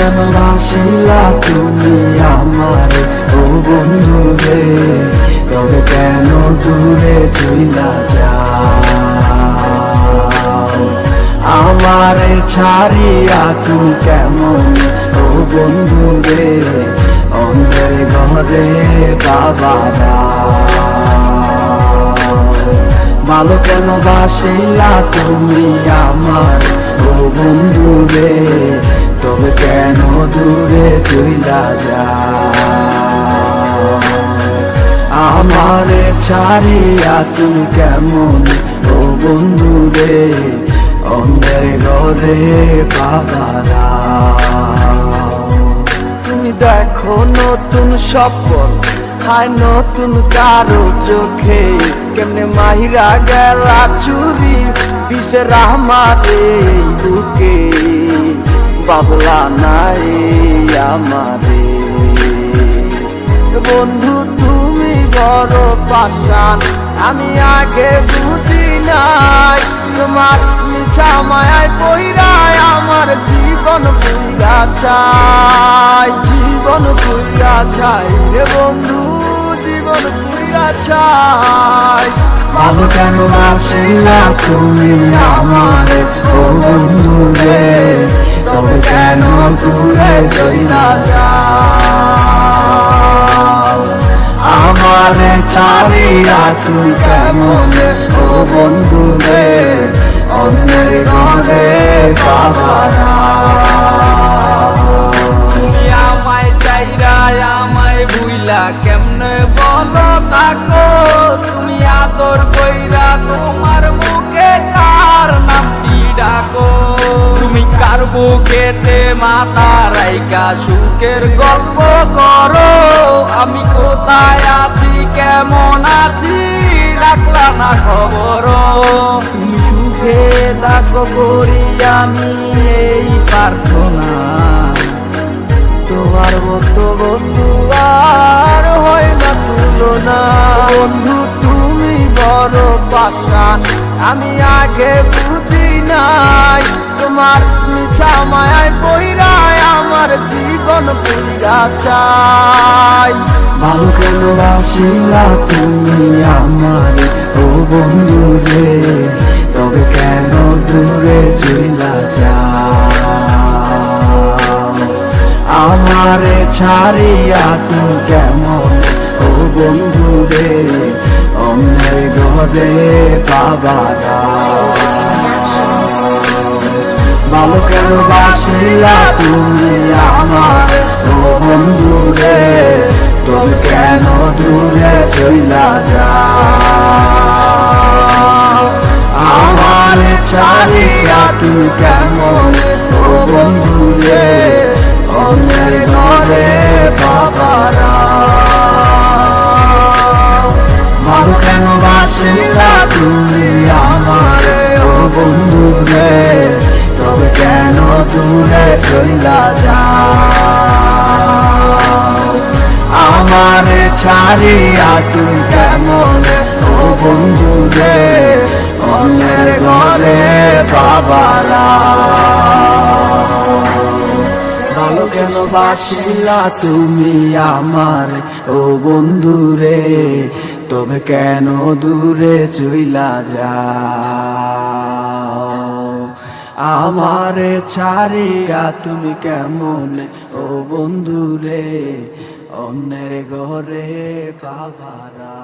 কেন বাসিলা তুমি আমার ও বন্ধু রে, তবে কেন দূরে চইলা যাও? আমারে ছাড়িয়া তুমি কেমন ও বন্ধু রে, অন্ধের ঘরে বাবারা। ভালো কেন বাসিলা তুমি আমার ও বন্ধু রে, তবে কেন দূরে চইলা যাও? আমারে ছাড়িয়া তুমি কেমন ও বন্ধু রে, অন্ধের ঘরে বাবারা। তুমি দেখো নতুন স্বপ্ন হায় নতুন কারো চোখে, কেমনে মাহিরা গেলা চুরি বিষের আমারে বুকে, বাবলা নাই আমারে। বন্ধু তুমি বড় পাষাণ, আমি আগে বুঝি নাই, তোমার মিছা মায়ায় পইরায় আমার জীবন পুইরা চাই, জীবন পুইরা চাই রে বন্ধু, জীবন পুইরা চাই। ভালো কেন বাসিলা তুমি আমার ও বন্ধু রে, তবে কেন দূরে চইলা যাও? আমারে ছাড়িয়া তুমি কেমন ও বন্ধু রে, অন্যের ঘরে বাবারা। তুমি আমায় চাইরা আমায় ভুইলা কেমনে বলো থাকো, তুমি আদর কইরা তোমার মুখে কার নামটি ডাকো? তুমি কার বুকেতে মাথা রাইকা সুখের গল্প করো, আমি কোথায় আছি কেমন আছি রাখলা না খবর? তুমি সুখে থাকো করি আমি এই প্রার্থনা, তোমার মতো বন্ধু আর হয় না তুলনা। বন্ধু তুমি বড় পাষাণ, আমি আগে বুঝি নাই, তোমার মিছা মায়ায় পইরায় আমার জীবন পুইরা চাই। ভালো কেন বাসিলা তুমি আমার ও বন্ধু রে, তবে কেন দূরে চইলা যাও? আমারে ছাড়িয়া তুমি কেমন ও বন্ধু রে, অন্যের ঘরে বাবারা। ভালো কেন বাসিলা তুমি আমার ও বন্ধু রে, তবে কেন দূরে চইলা যাও? আমারে ছাড়িয়া তুমি কেমন ও বন্ধু রে, অন্যের ঘরে বাবারা। ভালো কেন বাসিলা তুমি আমার ও বন্ধু রে, তবে কেন দূরে চইলা যাও? আমারে ছাড়িয়া তুমি কেমন ও বন্ধু রে, অন্যের ঘরে বাবারা। ভালো কেন বাসিলা তুমি আমার ও বন্ধু রে, তবে কেন দূরে চইলা যাও? আমারে ছাড়িয়া তুমি কেমন ও বন্ধু রে, অন্যের ঘরে বাবারা।